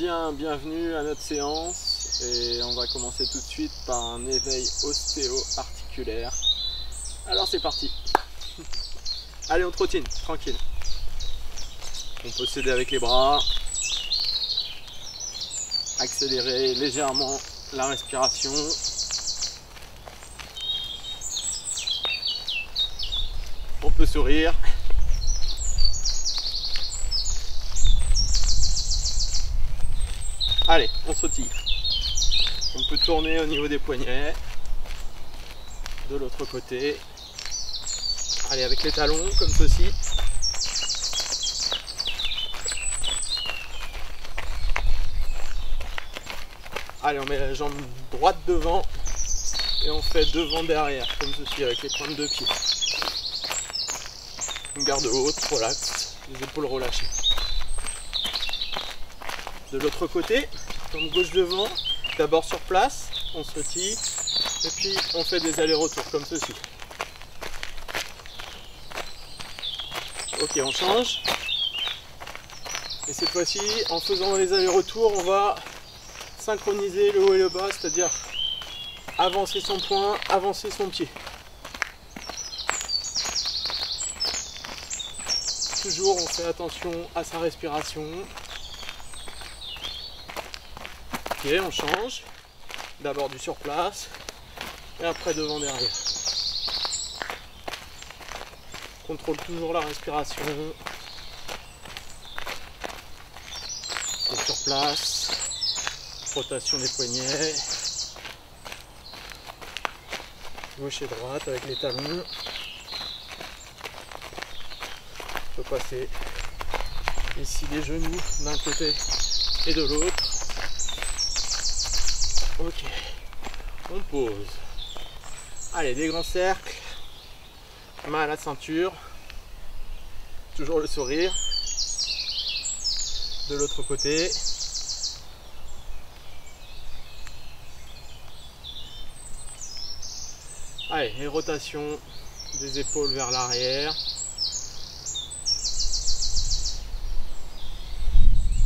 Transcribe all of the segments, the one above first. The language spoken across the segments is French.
Bienvenue à notre séance et on va commencer tout de suite par un éveil ostéo-articulaire. Alors c'est parti. Allez, on trottine, tranquille. On peut s'aider avec les bras, accélérer légèrement la respiration. On peut sourire. Allez, on sautille. On peut tourner au niveau des poignets. De l'autre côté. Allez, avec les talons, comme ceci. Allez, on met la jambe droite devant. Et on fait devant derrière, comme ceci, avec les pointes de pied. On garde haute, relax, les épaules relâchées. De l'autre côté, jambe gauche devant, d'abord sur place, on sautille, et puis on fait des allers-retours comme ceci. Ok, on change. Et cette fois-ci, en faisant les allers-retours, on va synchroniser le haut et le bas, c'est-à-dire avancer son poing, avancer son pied. Toujours, on fait attention à sa respiration. Ok, on change. D'abord du sur place et après devant derrière. Contrôle toujours la respiration. Et sur place. Rotation des poignets. Gauche et droite avec les talons. On peut passer ici les genoux d'un côté et de l'autre. Ok, on pose. Allez, des grands cercles. Main à la ceinture. Toujours le sourire. De l'autre côté. Allez, les rotations des épaules vers l'arrière.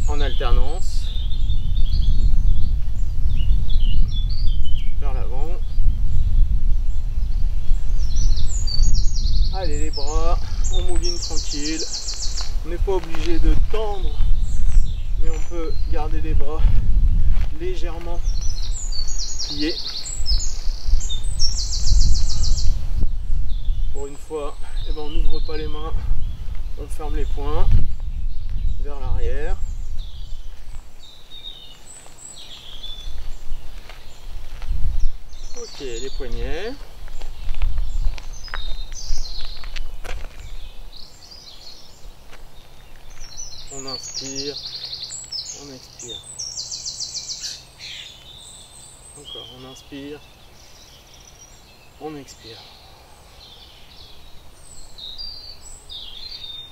En alternance. Vers l'avant. Allez, les bras, on mouline tranquille. On n'est pas obligé de tendre, mais on peut garder les bras légèrement pliés. Pour une fois, eh ben, on n'ouvre pas les mains, on ferme les poings vers l'arrière. Ok, les poignets. On inspire, on expire. Encore, on inspire, on expire.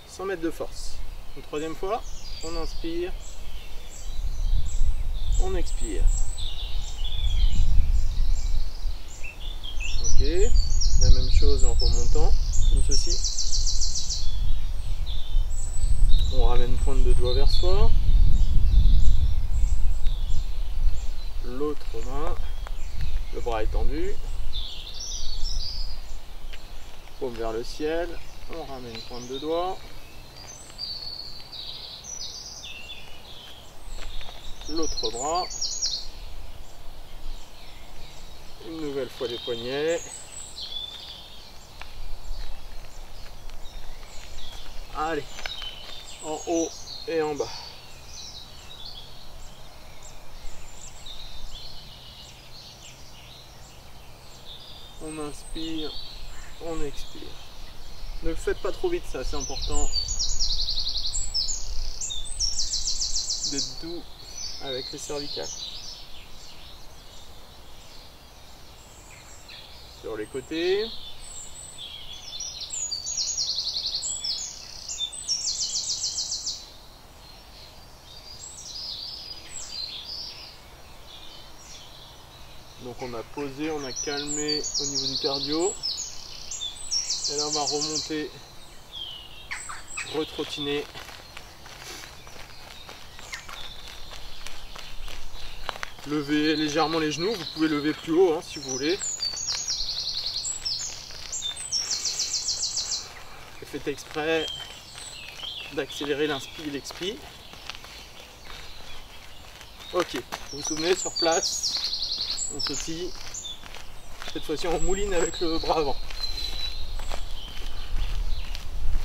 100 mètres de force. Une troisième fois, on inspire, on expire. Ok, la même chose en remontant, comme ceci. On ramène pointe de doigt vers soi. L'autre main, le bras étendu. Paume vers le ciel. On ramène pointe de doigt. L'autre bras. Une nouvelle fois les poignets. Allez, en haut et en bas. On inspire, on expire. Ne le faites pas trop vite, ça c'est important. D'être doux avec les cervicales. Sur les côtés. Donc on a posé, on a calmé au niveau du cardio. Et là on va remonter, retrottiner Levez légèrement les genoux, vous pouvez lever plus haut hein, si vous voulez. Et faites exprès d'accélérer l'inspi et l'expi. Ok, vous vous souvenez, sur place, on sautille. Cette fois-ci on mouline avec le bras avant.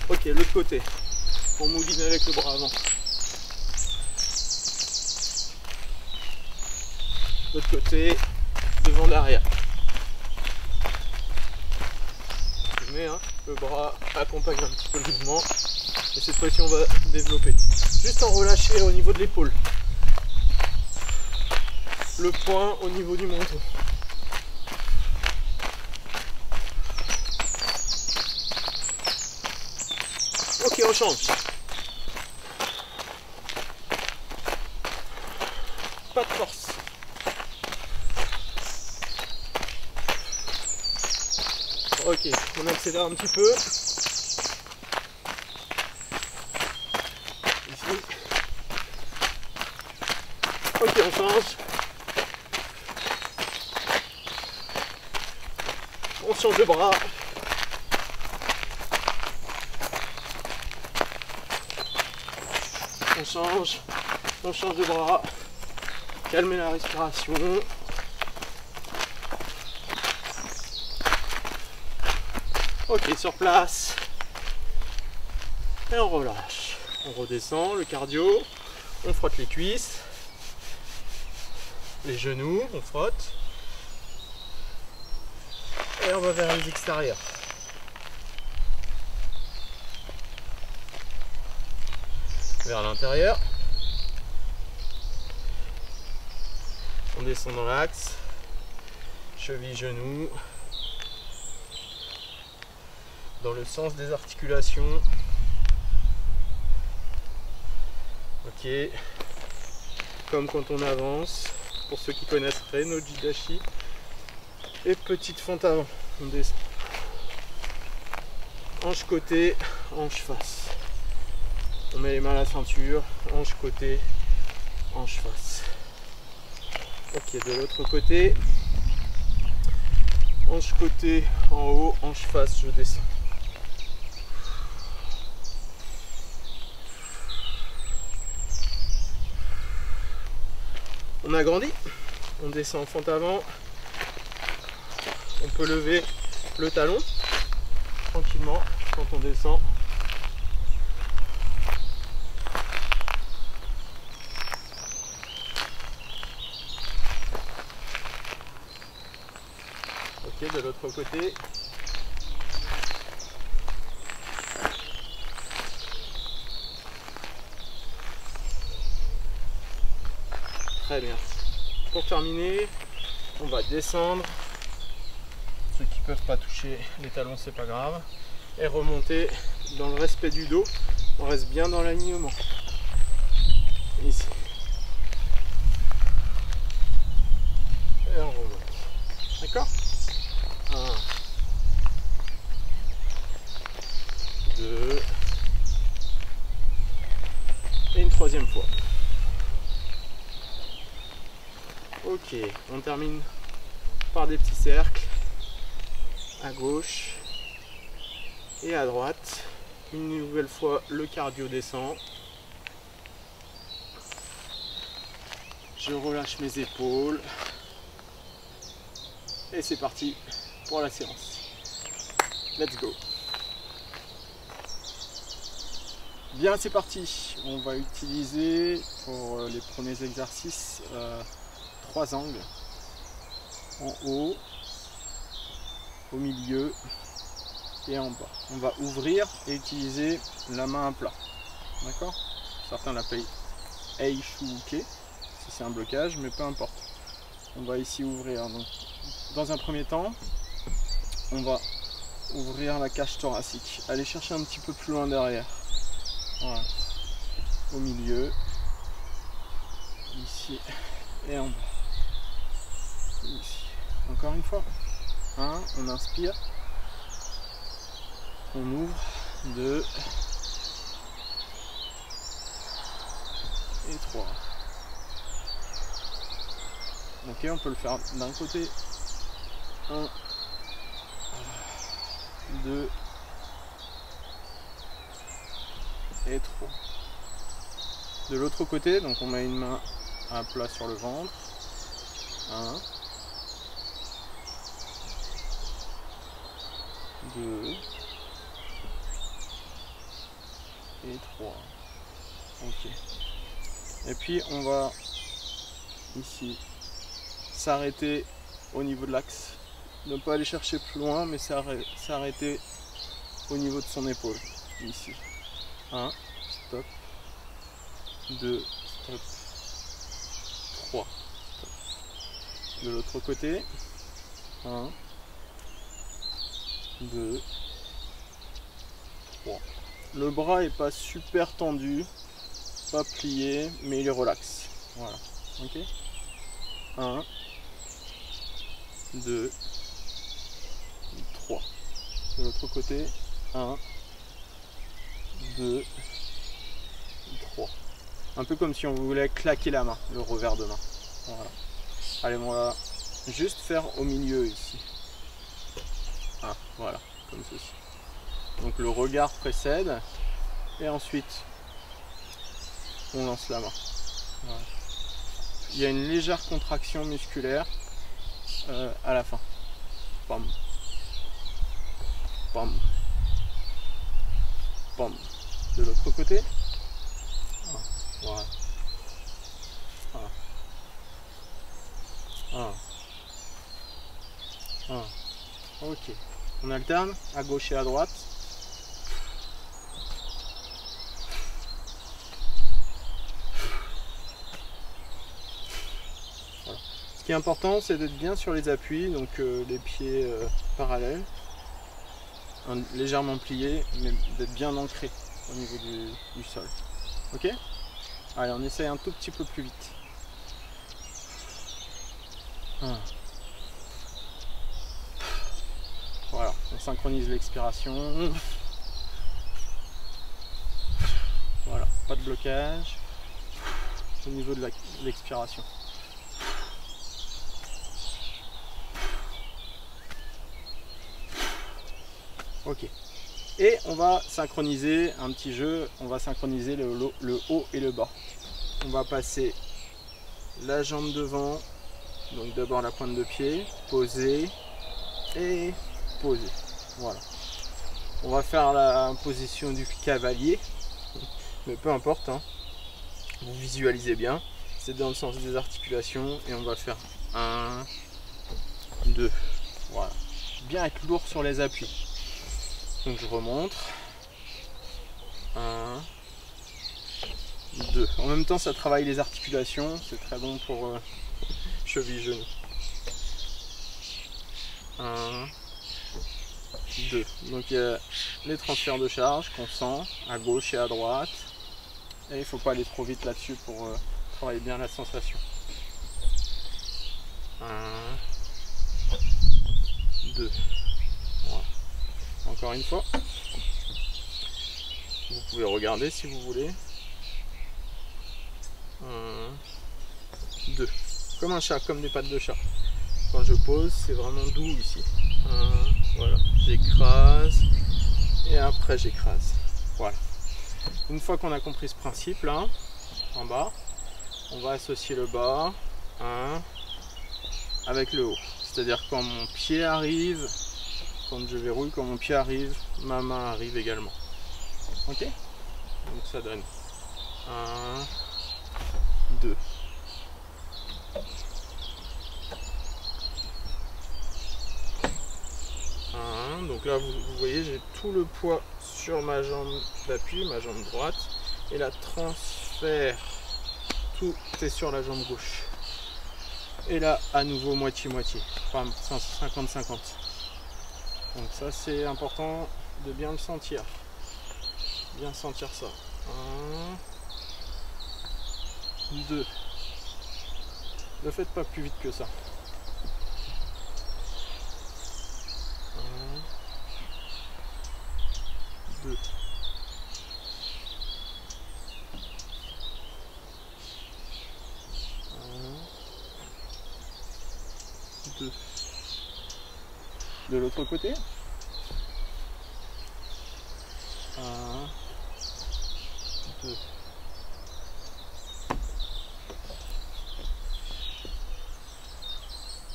Ok, l'autre côté, on mouline avec le bras avant. L'autre côté, devant derrière. Vous souvenez, hein, le bras accompagne un petit peu le mouvement. Et cette fois-ci on va développer. Juste en relâcher au niveau de l'épaule. Le poing au niveau du menton. Ok, on change. Pas de force. Ok, on accélère un petit peu. Ici. Ok, on change. On change de bras. On change de bras. Calmez la respiration. Ok, sur place. Et on relâche. On redescend, le cardio. On frotte les cuisses. Les genoux, on frotte. Et on va vers les extérieurs. Vers l'intérieur. On descend dans l'axe. Cheville, genoux. Dans le sens des articulations. Ok. Comme quand on avance. Pour ceux qui connaisseraient no jidashi. Et petite fente avant. On descend. Hanche côté, hanche face. On met les mains à la ceinture, hanche côté, hanche face. Ok, de l'autre côté, hanche côté en haut, hanche face, je descends. On agrandit, on descend en fente avant. On peut lever le talon tranquillement quand on descend. Ok, de l'autre côté. Très bien. Pour terminer, on va descendre. Ceux qui ne peuvent pas toucher les talons, c'est pas grave. Et remonter dans le respect du dos. On reste bien dans l'alignement. Ici. Et on remonte. D'accord ? 1, 2 et une troisième fois. Ok, on termine par des petits cercles à gauche et à droite. Une nouvelle fois, le cardio descend. Je relâche mes épaules et c'est parti pour la séance. Let's go. Bien, c'est parti. On va utiliser pour les premiers exercices 3 angles. En haut, au milieu et en bas. On va ouvrir et utiliser la main à plat. D'accord? Certains l'appellent Eishuke si c'est un blocage, mais peu importe. On va ici ouvrir. Donc, dans un premier temps, on va ouvrir la cage thoracique. Aller chercher un petit peu plus loin derrière. Voilà. Au milieu. Ici et en bas. Ici. Encore une fois. 1, on inspire. On ouvre. 2 et 3. Ok, on peut le faire d'un côté. 1, 2 et 3. De l'autre côté, donc on met une main à plat sur le ventre. 1, 2 et 3. Ok. Et puis on va ici s'arrêter au niveau de l'axe. Ne pas aller chercher plus loin, mais s'arrêter au niveau de son épaule. Ici. 1, stop. 2, stop. 3, stop. De l'autre côté. 1, 2, 3. Le bras est pas super tendu, pas plié, mais il est relax. Voilà. Ok. 1, 2, 3. De l'autre côté. 1, 2, 3. Un peu comme si on voulait claquer la main, le revers de main. Voilà. Allez, on va juste faire au milieu ici. Ah, voilà, comme ceci. Donc le regard précède et ensuite on lance la main. Voilà. Il y a une légère contraction musculaire à la fin. Pam. Pam. Pam. De l'autre côté. Ah, voilà. Ah. Ah. Ah. Ok. On alterne à gauche et à droite. Voilà. Ce qui est important, c'est d'être bien sur les appuis, donc les pieds parallèles, légèrement pliés, mais d'être bien ancré au niveau du sol. Ok? Allez, on essaye un tout petit peu plus vite. Ah. Voilà, on synchronise l'expiration. Voilà, pas de blocage au niveau de l'expiration. Ok. Et on va synchroniser un petit jeu, on va synchroniser le haut et le bas. On va passer la jambe devant, donc d'abord la pointe de pied, poser et poser. Voilà. On va faire la position du cavalier, mais peu importe, hein. Vous visualisez bien, c'est dans le sens des articulations et on va faire 1, 2, voilà. Bien être lourd sur les appuis. Donc je remonte. 1, 2. En même temps, ça travaille les articulations. C'est très bon pour cheville, genoux. 1, 2. Donc il y a les transferts de charge qu'on sent à gauche et à droite. Et il ne faut pas aller trop vite là-dessus pour travailler bien la sensation. 1, 2. Voilà. Encore une fois. Vous pouvez regarder si vous voulez. 1, 2. Comme un chat, comme des pattes de chat. Quand je pose, c'est vraiment doux ici. 1, voilà. J'écrase. Et après, j'écrase. Voilà. Une fois qu'on a compris ce principe là, en bas, on va associer le bas 1 avec le haut. C'est-à-dire quand mon pied arrive, quand je verrouille, quand mon pied arrive, ma main arrive également. Ok? Donc ça donne 1, 2. Donc là vous voyez, j'ai tout le poids sur ma jambe d'appui, ma jambe droite, et la transfert, tout est sur la jambe gauche. Et là à nouveau moitié-moitié, enfin 50-50. Donc ça c'est important de bien le sentir. Bien sentir ça. 1, 2. Ne faites pas plus vite que ça. 1, 2. 1, 2. De l'autre côté. 1, 2.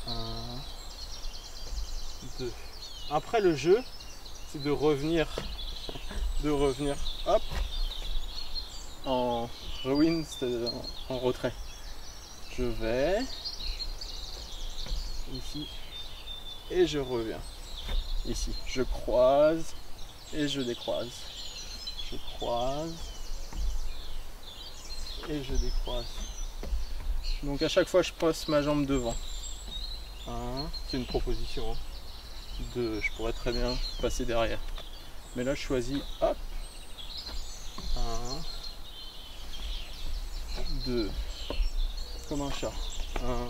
1, 2. Après le jeu, c'est de revenir hop en rewind, en retrait. Je vais ici et je reviens ici. Je croise et je décroise. Je croise et je décroise. Donc à chaque fois je passe ma jambe devant. 1, c'est une proposition. Hein. 2, je pourrais très bien passer derrière. Mais là je choisis hop. 1, 2, comme un chat. 1,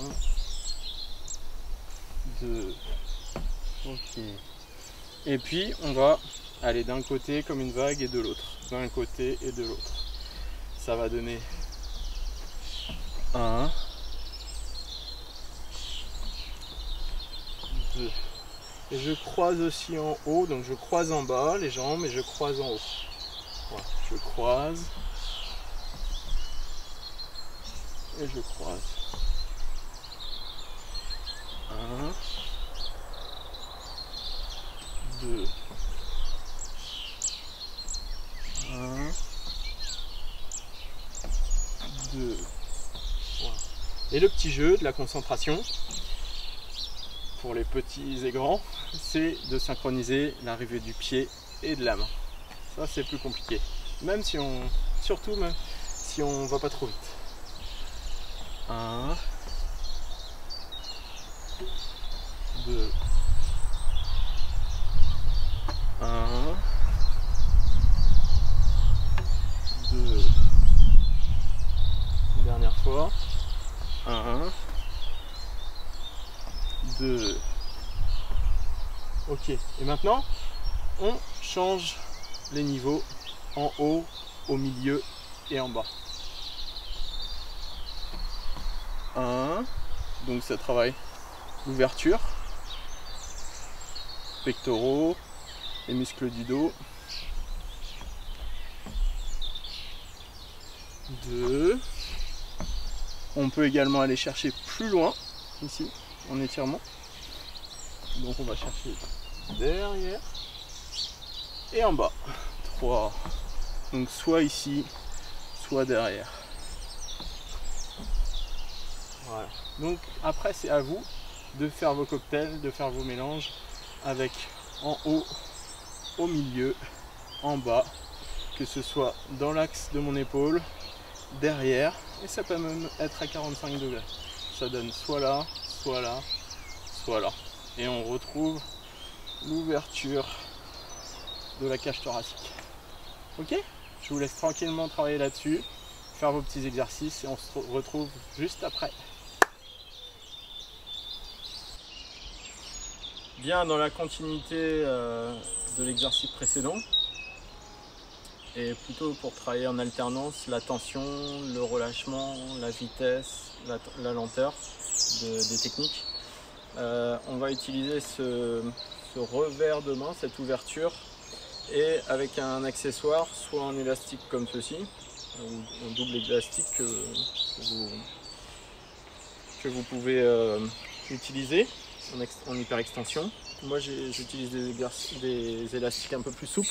2, ok. Et puis on va aller d'un côté comme une vague et de l'autre. D'un côté et de l'autre. Ça va donner 1, 2. Et je croise aussi en haut, donc je croise en bas les jambes et je croise en haut. Voilà, je croise et je croise. 1, 2, 1, 2. Voilà. Et le petit jeu de la concentration, pour les petits et grands, c'est de synchroniser l'arrivée du pied et de la main. Ça c'est plus compliqué. Même si on. Surtout même si on va pas trop vite. 1, 2, 1, 2, une dernière fois. 1, 2. Ok, et maintenant on change les niveaux en haut, au milieu et en bas. 1, donc ça travaille l'ouverture, pectoraux, les muscles du dos. 2. On peut également aller chercher plus loin, ici, en étirement. Donc on va chercher derrière et en bas. 3. Donc soit ici, soit derrière. Voilà. Donc après c'est à vous de faire vos cocktails, de faire vos mélanges avec en haut, au milieu, en bas, que ce soit dans l'axe de mon épaule, derrière, et ça peut même être à 45 degrés. Ça donne soit là, soit là, soit là. Et on retrouve l'ouverture de la cage thoracique. Ok? Je vous laisse tranquillement travailler là-dessus, faire vos petits exercices et on se retrouve juste après. Bien dans la continuité de l'exercice précédent, et plutôt pour travailler en alternance la tension, le relâchement, la vitesse, la lenteur des techniques. On va utiliser ce revers de main, cette ouverture, et avec un accessoire, soit un élastique comme ceci, ou un double élastique que vous pouvez utiliser en hyper extension. Moi j'utilise des élastiques un peu plus souples.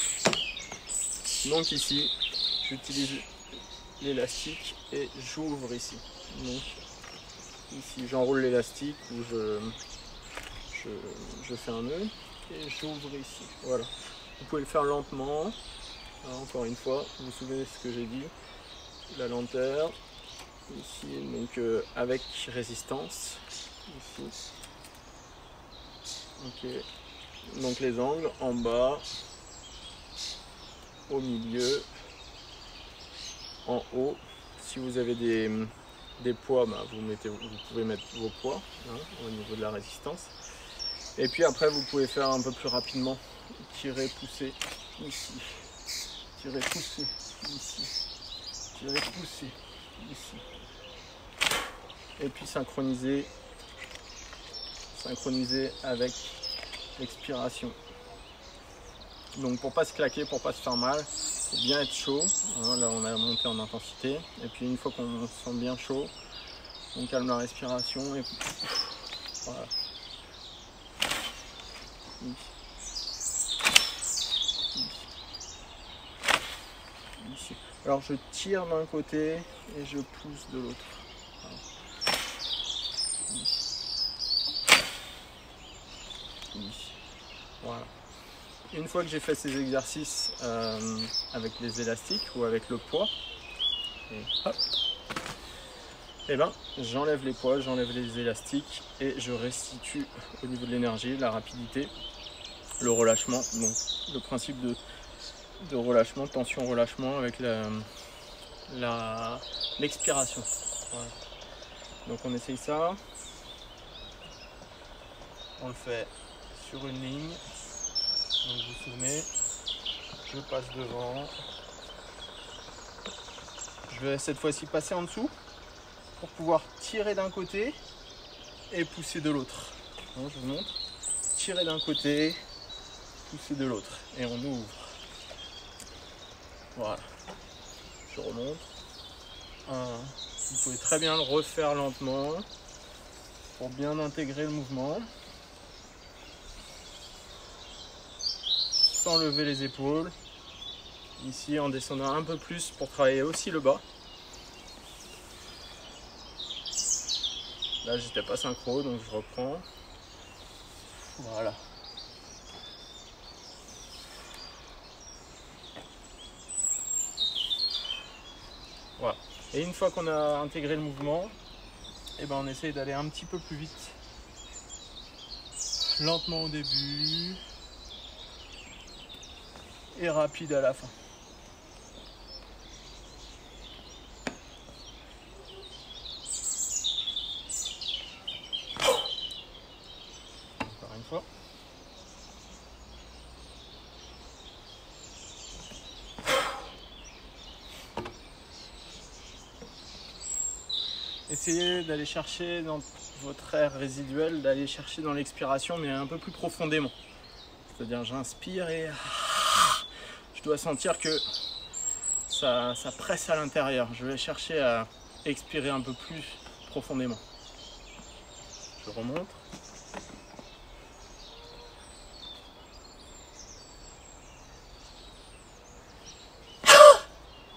Donc ici, j'utilise l'élastique et j'ouvre ici. Donc ici, j'enroule l'élastique ou je fais un nœud et j'ouvre ici. Voilà. Vous pouvez le faire lentement. Alors, encore une fois, vous vous souvenez de ce que j'ai dit. La lenteur. Ici, donc avec résistance. Ici. Ok. Donc les angles en bas. Au milieu, en haut. Si vous avez des poids, bah, vous pouvez mettre vos poids hein, au niveau de la résistance. Et puis après, vous pouvez faire un peu plus rapidement. Tirer, pousser ici. Tirer, pousser ici. Tirer, pousser ici. Et puis synchroniser synchronisé avec l'expiration. Donc pour pas se claquer, pour pas se faire mal, faut bien être chaud. Hein, là on a monté en intensité. Et puis une fois qu'on se sent bien chaud, on calme la respiration et voilà. Ici. Alors je tire d'un côté et je pousse de l'autre. Voilà. Une fois que j'ai fait ces exercices avec les élastiques ou avec le poids, et ben j'enlève les poids, j'enlève les élastiques et je restitue au niveau de l'énergie, la rapidité, le relâchement. Donc le principe de relâchement, tension-relâchement avec l'expiration. Voilà. Donc on essaye ça. On le fait sur une ligne. Donc vous vous souvenez, je passe devant. Je vais cette fois-ci passer en dessous pour pouvoir tirer d'un côté et pousser de l'autre. Je vous montre. Tirer d'un côté, pousser de l'autre. Et on ouvre. Voilà. Je remonte. Vous pouvez très bien le refaire lentement pour bien intégrer le mouvement. Sans lever les épaules. Ici en descendant un peu plus pour travailler aussi le bas. Là j'étais pas synchro donc je reprends. Voilà. Voilà. Et une fois qu'on a intégré le mouvement, et ben on essaye d'aller un petit peu plus vite. Lentement au début. Et rapide à la fin. Encore une fois. Essayez d'aller chercher dans votre air résiduel, d'aller chercher dans l'expiration, mais un peu plus profondément. C'est-à-dire j'inspire et je dois sentir que ça presse à l'intérieur. Je vais chercher à expirer un peu plus profondément. Je remonte.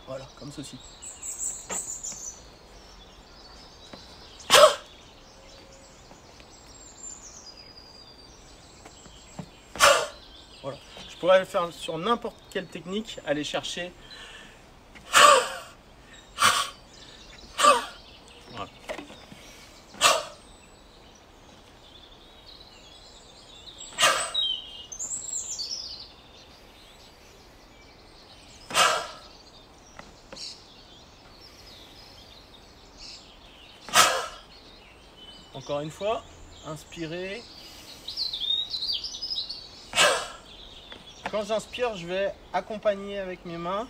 Voilà, comme ceci. Voilà. Je pourrais le faire sur n'importe quelle technique, aller chercher. Voilà. Encore une fois, inspirez. Quand j'inspire, je vais accompagner avec mes mains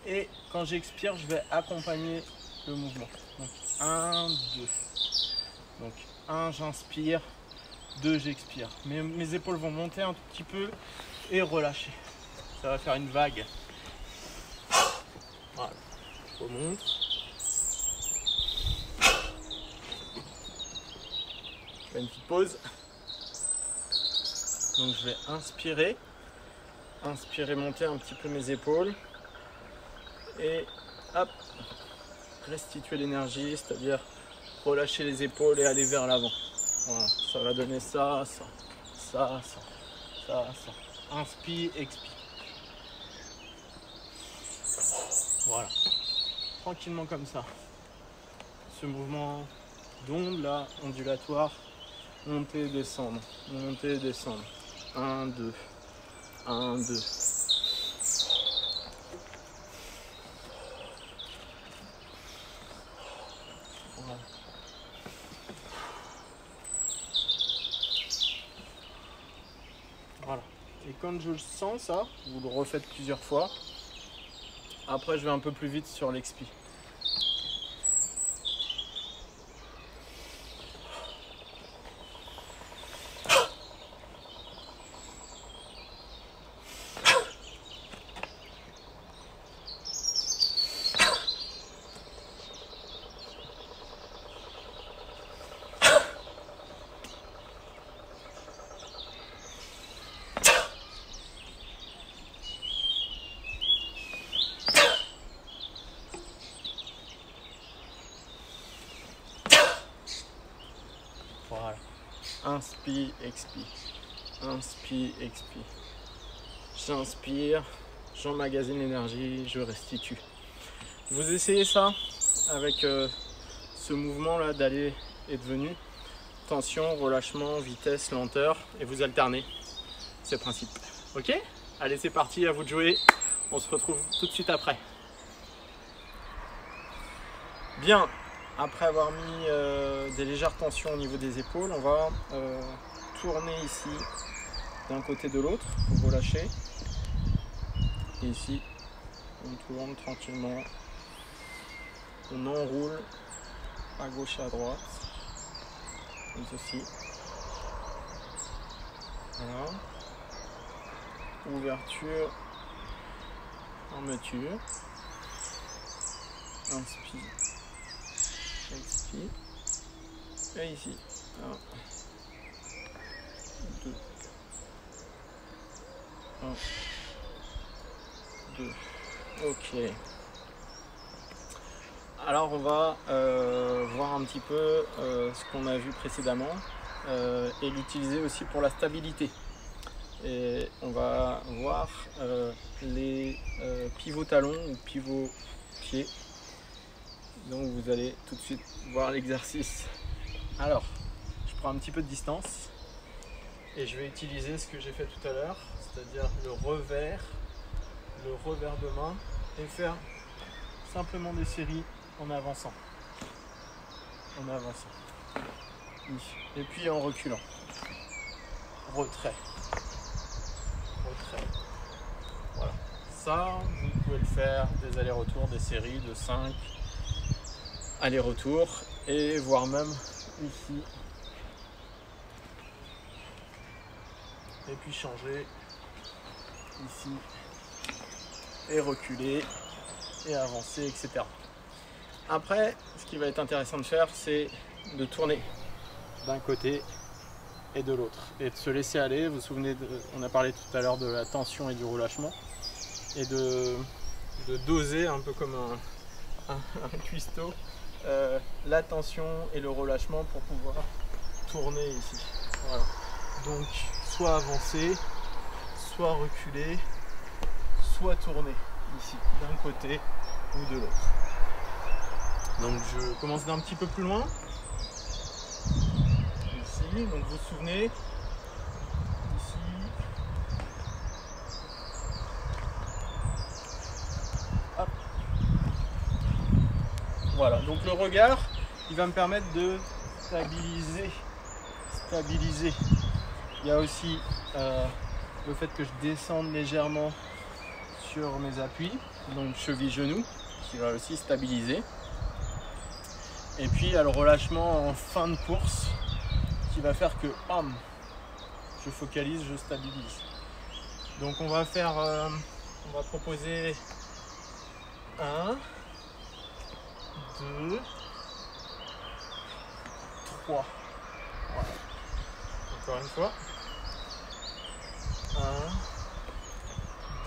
et quand j'expire, je vais accompagner le mouvement. Donc 1, 2. Donc 1, j'inspire, 2, j'expire. Mes épaules vont monter un tout petit peu et relâcher. Ça va faire une vague. Voilà, je remonte. Je fais une petite pause. Donc je vais inspirer. Inspirer, monter un petit peu mes épaules et hop, restituer l'énergie, c'est-à-dire relâcher les épaules et aller vers l'avant. Voilà, ça va donner ça, ça, ça, ça, ça, ça. Inspire, expire. Voilà, tranquillement comme ça. Ce mouvement d'onde là, ondulatoire, monter, descendre, monter, descendre. 1, 2. 1, 2. Voilà. Voilà. Et quand je sens ça, vous le refaites plusieurs fois. Après, je vais un peu plus vite sur l'expi. Inspire, expire. Inspire, expire. J'inspire, j'emmagasine l'énergie, je restitue. Vous essayez ça avec ce mouvement là d'aller et de venue. Tension, relâchement, vitesse, lenteur, et vous alternez. C'est le principe. Ok? Allez, c'est parti, à vous de jouer. On se retrouve tout de suite après. Bien, après avoir mis des légères tensions au niveau des épaules, on va tourner ici d'un côté de l'autre pour relâcher. Et ici, on tourne tranquillement. On enroule à gauche et à droite. Comme ceci. Voilà. Ouverture, fermeture. Inspire. Expire. Et ici. 1, 2. 1, 2. Ok. Alors on va voir un petit peu ce qu'on a vu précédemment et l'utiliser aussi pour la stabilité. Et on va voir les pivots talons ou pivots pieds. Donc vous allez tout de suite voir l'exercice. Alors, je prends un petit peu de distance et je vais utiliser ce que j'ai fait tout à l'heure, c'est-à-dire le revers de main et faire simplement des séries en avançant. Et puis en reculant. Retrait. Voilà. Ça, vous pouvez le faire des allers-retours, des séries de 5 allers-retours et voire même ici. Et puis changer ici et reculer et avancer, etc. Après, ce qui va être intéressant de faire, c'est de tourner d'un côté et de l'autre et de se laisser aller. Vous vous souvenez, on a parlé tout à l'heure de la tension et du relâchement et de doser un peu comme un cuistot la tension et le relâchement pour pouvoir tourner ici. Voilà. Donc soit avancer, soit reculer, soit tourner ici d'un côté ou de l'autre. Donc je commence d'un petit peu plus loin. Ici, donc vous vous souvenez, ici. Hop. Voilà, donc le regard, il va me permettre de stabiliser. Il y a aussi le fait que je descende légèrement sur mes appuis, donc cheville-genou, qui va aussi stabiliser. Et puis il y a le relâchement en fin de course qui va faire que bam, je focalise, je stabilise. Donc on va faire, on va proposer 1, 2, 3. Voilà. Encore une fois. 1,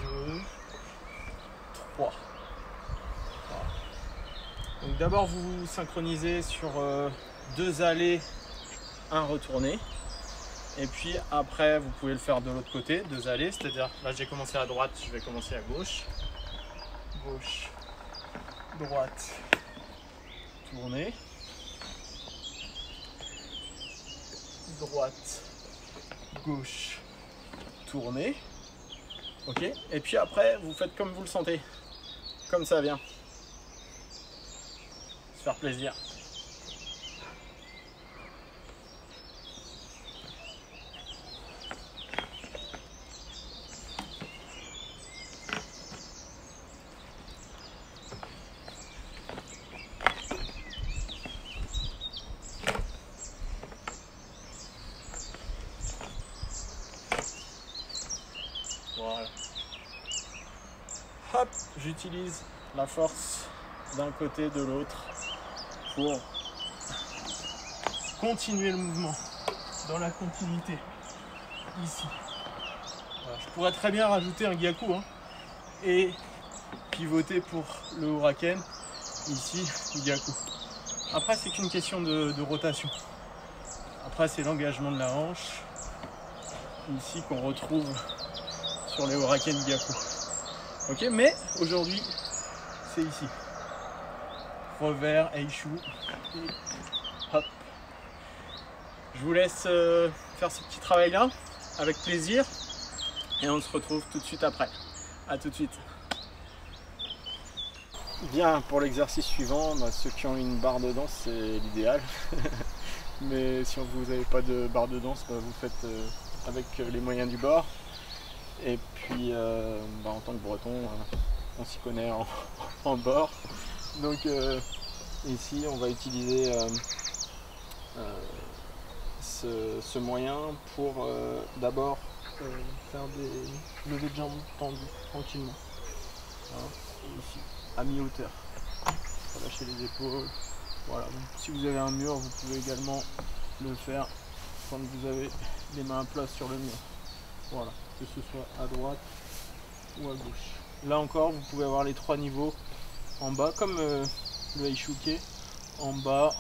2, 3. Voilà. Donc d'abord vous vous synchronisez sur 2 allées, 1 retourné. Et puis après vous pouvez le faire de l'autre côté, 2 allées, c'est-à-dire là j'ai commencé à droite, je vais commencer à gauche. Gauche, droite, tourner. Droite, gauche, tourner. Ok. Et puis après vous faites comme vous le sentez, comme ça vient. Se faire plaisir. Voilà. Hop, j'utilise la force d'un côté de l'autre pour continuer le mouvement dans la continuité ici. Voilà. Je pourrais très bien rajouter un gyaku et pivoter pour le huracan ici, gyaku. Après c'est qu'une question de rotation. Après, c'est l'engagement de la hanche, ici qu'on retrouve sur les Horaken Gyaku. Ok, mais aujourd'hui, c'est ici. Revers, Eishu, et hop. Je vous laisse faire ce petit travail-là, avec plaisir, et on se retrouve tout de suite après. A tout de suite. Bien, pour l'exercice suivant, ceux qui ont une barre de danse, c'est l'idéal. Mais si vous n'avez pas de barre de danse, vous faites avec les moyens du bord. Et puis, en tant que breton, on s'y connaît en bord. Donc ici, on va utiliser ce moyen pour d'abord faire des levées de jambes tendues, tranquillement. Hein, et ici, à mi-hauteur. Relâchez les épaules. Voilà. Donc, si vous avez un mur, vous pouvez également le faire quand vous avez les mains à plat sur le mur. Voilà, que ce soit à droite ou à gauche. Là encore, vous pouvez avoir les 3 niveaux en bas, comme le Eishuke, en bas,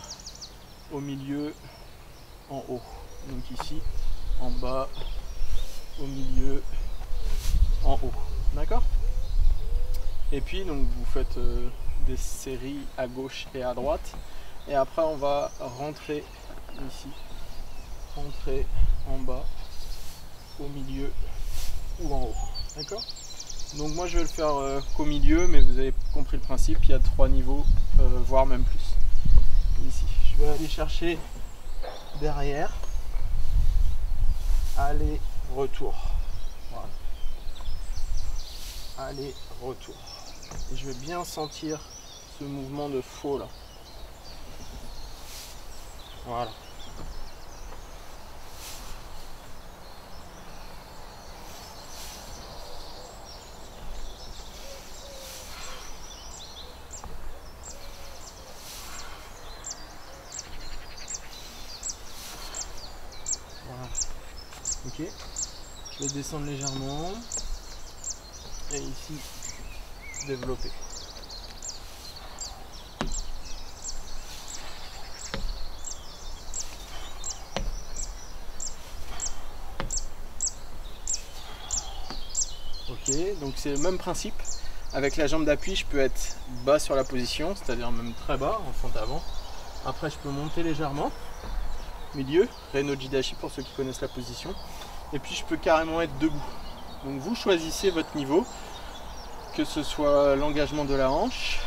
au milieu, en haut. Donc ici, en bas, au milieu, en haut. D'accord? Et puis, donc, vous faites des séries à gauche et à droite. Et après, on va rentrer ici, rentrer en bas, au milieu ou en haut. D'accord? Donc moi je vais le faire qu'au milieu, mais vous avez compris le principe, il y a 3 niveaux, voire même plus. Ici, je vais aller chercher derrière, aller, retour. Voilà. Aller, retour. Et je vais bien sentir ce mouvement de faux là. Voilà. Voilà. Ok. Je vais descendre légèrement. Et ici, développer. Ok, donc c'est le même principe. Avec la jambe d'appui, je peux être bas sur la position, c'est-à-dire même très bas, en fond avant. Après, je peux monter légèrement. Milieu, Reno Jidashi pour ceux qui connaissent la position. Et puis, je peux carrément être debout. Donc, vous choisissez votre niveau, que ce soit l'engagement de la hanche.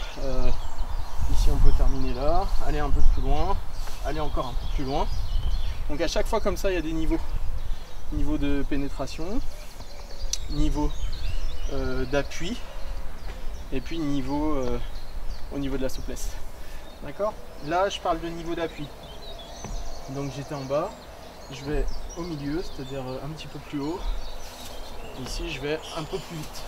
Ici, on peut terminer là, aller un peu plus loin, aller encore un peu plus loin. Donc, à chaque fois, comme ça, il y a des niveaux. Niveau de pénétration, niveau d'appui et puis niveau au niveau de la souplesse. D'accord? Là je parle de niveau d'appui. Donc j'étais en bas, je vais au milieu, c'est-à-dire un petit peu plus haut. Ici je vais un peu plus vite.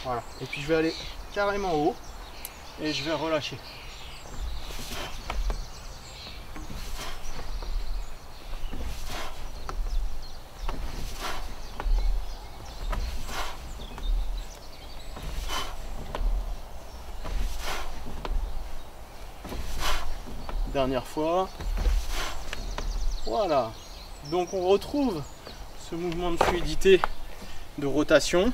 Voilà. Et puis je vais aller carrément haut et je vais relâcher. Dernière fois. Voilà. Donc on retrouve ce mouvement de fluidité, de rotation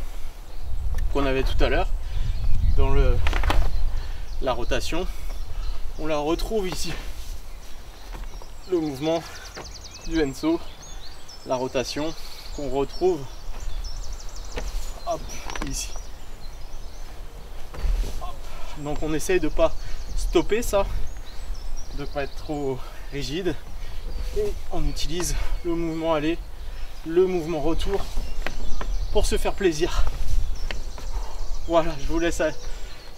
qu'on avait tout à l'heure dans la rotation. On la retrouve ici. Le mouvement du Enso, la rotation qu'on retrouve hop, ici. Hop. Donc on essaye de pas stopper ça, de pas être trop rigide, et on utilise le mouvement aller, le mouvement retour pour se faire plaisir. Voilà, je vous laisse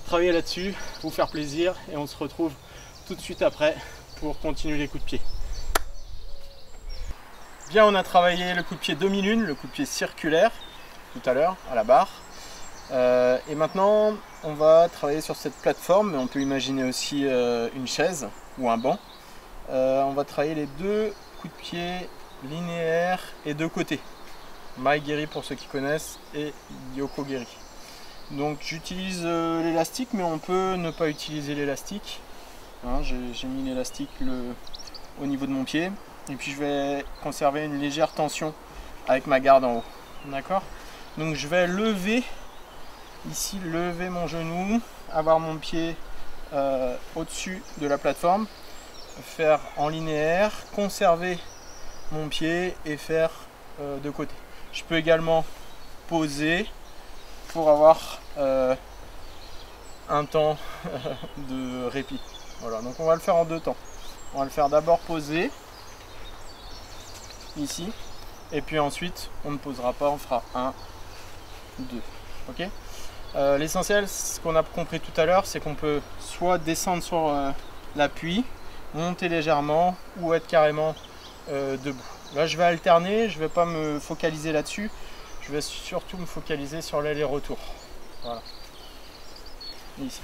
travailler là-dessus, vous faire plaisir, et on se retrouve tout de suite après pour continuer les coups de pied. Bien, on a travaillé le coup de pied demi-lune, le coup de pied circulaire tout à l'heure à la barre. Et maintenant, on va travailler sur cette plateforme, mais on peut imaginer aussi une chaise ou un banc. On va travailler les 2 coups de pied linéaires et de côté. Mai Geri pour ceux qui connaissent et Yoko Geri. Donc j'utilise l'élastique, mais on peut ne pas utiliser l'élastique. Hein, j'ai mis l'élastique au niveau de mon pied. Et puis je vais conserver une légère tension avec ma garde en haut. D'accord? Donc je vais lever, ici, lever mon genou, avoir mon pied au-dessus de la plateforme, faire en linéaire, conserver mon pied et faire de côté. Je peux également poser pour avoir un temps de répit. Voilà, donc on va le faire en deux temps. On va le faire d'abord poser ici, et puis ensuite on ne posera pas, on fera 1, 2. Ok. L'essentiel, ce qu'on a compris tout à l'heure, c'est qu'on peut soit descendre sur l'appui, monter légèrement ou être carrément debout. Là je vais alterner, je ne vais pas me focaliser là-dessus, je vais surtout me focaliser sur l'aller-retour. Voilà. Ici.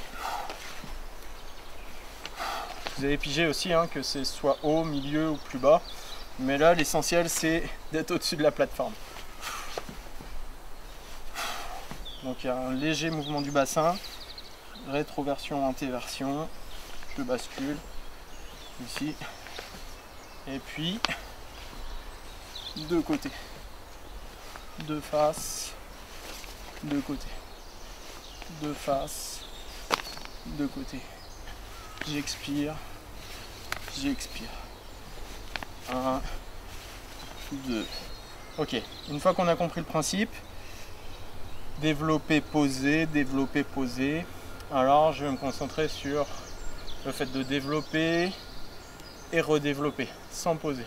Vous avez pigé aussi hein, que c'est soit haut, milieu ou plus bas. Mais là l'essentiel c'est d'être au-dessus de la plateforme. Donc il y a un léger mouvement du bassin, rétroversion, antéversion, je bascule ici, et puis de côté, de face, de côté, de face, de côté. J'expire, j'expire. 1, 2. Ok, une fois qu'on a compris le principe, développer, poser, alors je vais me concentrer sur le fait de développer et redévelopper sans poser.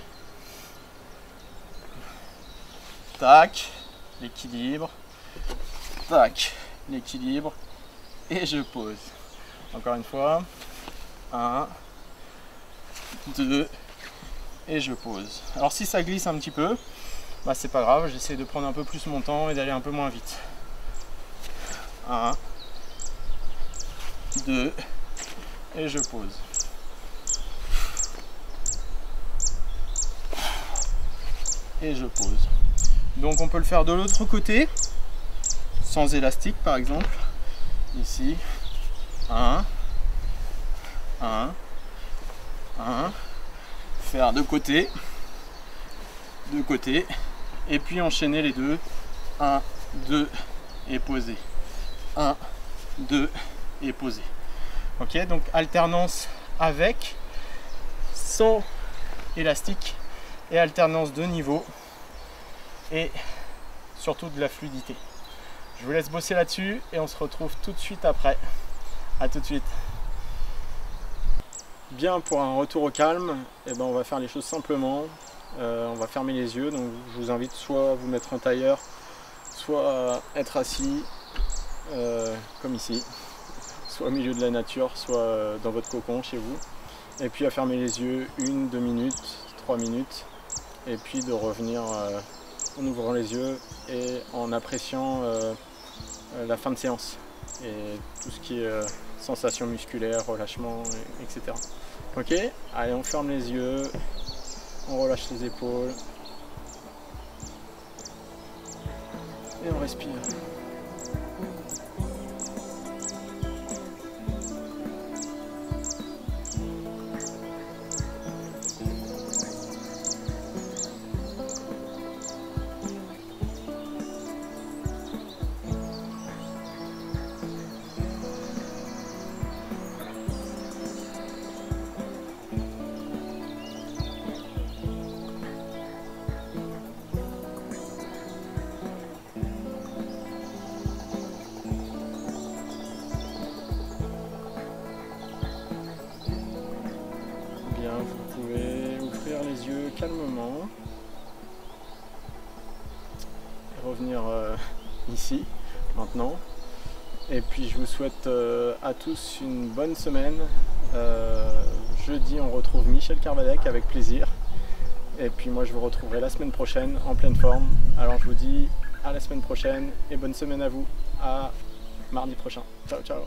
Tac, l'équilibre, tac, l'équilibre, et je pose. Encore une fois, 1, 2, et je pose. Alors si ça glisse un petit peu, bah c'est pas grave, j'essaie de prendre un peu plus mon temps et d'aller un peu moins vite. 1, 2, et je pose. Et je pose. Donc on peut le faire de l'autre côté, sans élastique par exemple. Ici, 1, 1, 1, faire de côté, et puis enchaîner les deux, 1, 2, et poser. 1, 2, et poser. Ok, donc alternance avec, sans élastique, et alternance de niveau, et surtout de la fluidité. Je vous laisse bosser là-dessus et on se retrouve tout de suite après. A tout de suite. Bien, pour un retour au calme, eh ben, on va faire les choses simplement. On va fermer les yeux, donc je vous invite soit à vous mettre en tailleur, soit à être assis comme ici, soit au milieu de la nature, soit dans votre cocon chez vous, et puis à fermer les yeux 1, 2 minutes, 3 minutes, et puis de revenir en ouvrant les yeux et en appréciant la fin de séance et tout ce qui est sensations musculaires, relâchement, etc. Ok, allez, on ferme les yeux, on relâche les épaules et on respire. Vous pouvez ouvrir les yeux calmement et revenir ici maintenant, et puis je vous souhaite à tous une bonne semaine. Jeudi on retrouve Michel Carvadec avec plaisir, et puis moi je vous retrouverai la semaine prochaine en pleine forme. Alors je vous dis à la semaine prochaine et bonne semaine à vous, à mardi prochain. Ciao ciao.